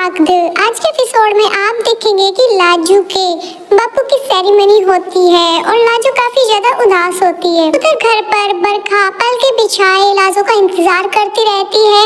पाकद। आज के एपिसोड में आप देखेंगे कि लाजू के बापू की सेरेमनी होती है और लाजू काफी ज्यादा उदास होती है। उधर घर पर बरखा पलके बिछाए लाजू का इंतजार करती रहती है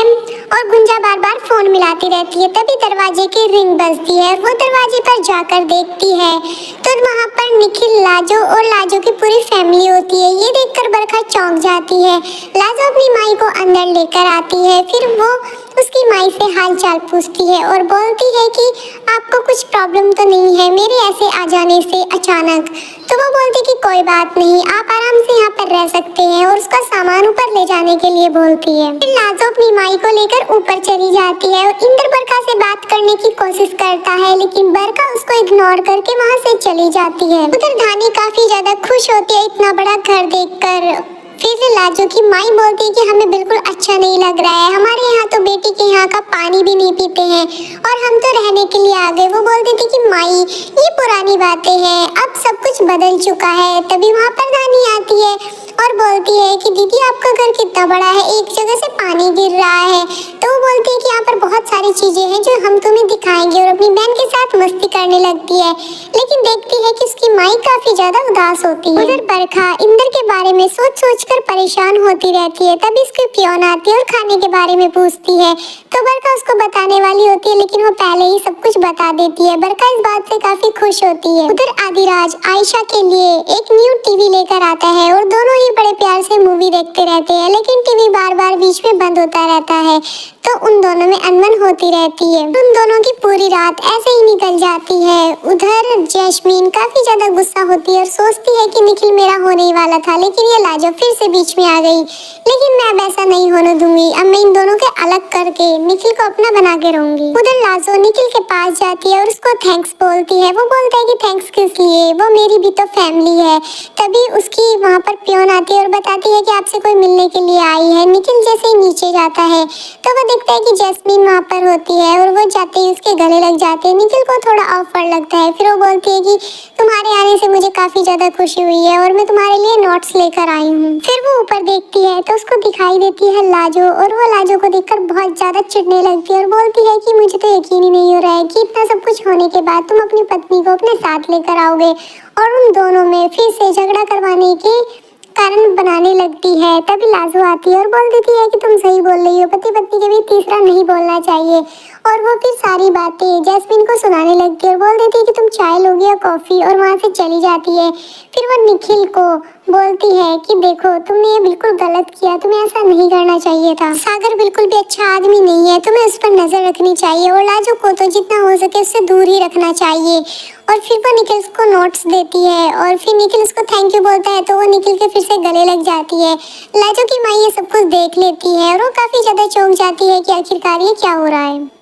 और गुंजा बार बार फोन मिलाती रहती है। तभी दरवाजे की रिंग बजती है। वो दरवाजे पर जाकर देखती है तो वहाँ पर निखिल, लाजू और लाजू की पूरी फैमिली होती है। ये देखकर बरखा चौंक जाती है। लाजू अपनी माई को अंदर लेकर आती है। फिर वो उसकी माई से हाल चाल पूछती है और बोलती है कि आपको कुछ प्रॉब्लम तो नहीं है मेरे ऐसे आ जाने से अचानक। तो वो बोलती कि कोई बात नहीं, आप आराम से यहाँ पर रह सकते हैं और उसका सामान ऊपर ले जाने के लिए बोलती है। फिर लाजो अपनी माई को लेकर ऊपर चली जाती है और इंद्र बरखा से बात करने की कोशिश करता है, लेकिन बरखा उसको इग्नोर करके वहाँ से चली जाती है। उधर धानी काफी ज्यादा खुश होती है इतना बड़ा घर देखकर। फिर से लाजू की माई बोलती है कि हमें बिल्कुल अच्छा नहीं लग रहा है, हमारे यहाँ तो बेटी के यहाँ का पानी भी नहीं पीते हैं और हम तो रहने के लिए आ गए। वो बोलती थी कि माई ये पुरानी बातें हैं, अब सब कुछ बदल चुका है। तभी वहाँ पर धानी आती है और बोलती है कि दीदी आपका घर कितना बड़ा है, एक जगह से पानी गिर रहा है। तो वो बोलती है कि यहाँ पर बहुत सारी चीजें हैं जो हम तुम्हें दिखाएंगे और अपनी बहन के साथ मस्ती करने लगती है, लेकिन देखती है कि उसकी माई काफी ज्यादा उदास होती है। उधर बरखा इंद्र के बारे में सोच सोच कर परेशान होती रहती है। तभी उसकी पियोन आती है और खाने के बारे में पूछती है तो बरखा उसको बताने वाली होती है, लेकिन वो पहले ही सब कुछ बता देती है। बरखा इस बात से काफी खुश होती है। उधर आदिराज आयशा के लिए एक न्यू टीवी लेकर आता है और दोनों ही बड़े प्यार से मूवी देखते रहते हैं, लेकिन टीवी बार बार बीच में बंद होता रहता है तो उन दोनों में अनबन होती रहती है। उन दोनों की पूरी रात ऐसे ही निकल जाती है। उधर जैस्मीन काफी ज्यादा गुस्सा होती है और सोचती है कि निखिल मेरा होने ही वाला था, लेकिन ये लाजो फिर से बीच में आ गई। लेकिन मैं अब ऐसा नहीं होने दूंगी, अब मैं इन दोनों के अलग करके निखिल को अपना बना के रहूंगी। उधर लाजो निखिल के पास जाती है और उसको थैंक्स बोलती है। वो बोलता है कि थैंक्स किस लिए, वो मेरी भी तो फैमिली है। तभी उसकी वहाँ पर पियोन आती है और बताती है कि आपसे कोई मिलने के लिए आई है। निखिल जैसे ही नीचे जाता है तो वो देखता है कि जैस्मीन वहाँ पर होती है और वो जाते ही उसके गले लग जाते हैं। निखिल को थोड़ा ऑफर लगता है। फिर वो बोलती है कि तुम्हारे आने से मुझे काफी ज्यादा खुशी हुई है और मैं तुम्हारे लिए नोट्स लेकर आई हूँ। फिर वो ऊपर देखती है तो उसको दिखाई देती है लाजो और वो लाजो को देखकर बहुत ज्यादा चिढ़ने लगती है और बोलती है कि मुझे तो यकीन ही नहीं हो रहा है कि इतना सब कुछ होने के बाद तुम अपनी पत्नी को अपने साथ लेकर आओगे। और उन दोनों में फिर से झगड़ा करवाने के कारण बनाने लगती है। तभी लाजो आती है और बोल देती है कि तुम सही बोल रही हो, पति पत्नी के बीच तीसरा नहीं बोलना चाहिए। और वो फिर सारी बातें जैस्मीन को सुनाने लगती है और बोल देती है कि तुम चाय लोगी या कॉफी, और वहाँ से चली जाती है। फिर वो निखिल को बोलती है कि देखो तुमने ये बिल्कुल गलत किया, तुम्हें ऐसा नहीं करना चाहिए था। सागर बिल्कुल भी अच्छा आदमी नहीं है, तुम्हें उस पर नजर रखनी चाहिए और लाजो को तो जितना हो सके उससे दूर ही रखना चाहिए। और फिर वो निखिल को नोट्स देती है और फिर निखिल उसको थैंक यू बोलता है तो वो निखिल के फिर से गले लग जाती है। लाजो की माँ ये सब कुछ देख लेती है और वो काफी ज्यादा चौंक जाती है कि आखिरकार ये क्या हो रहा है।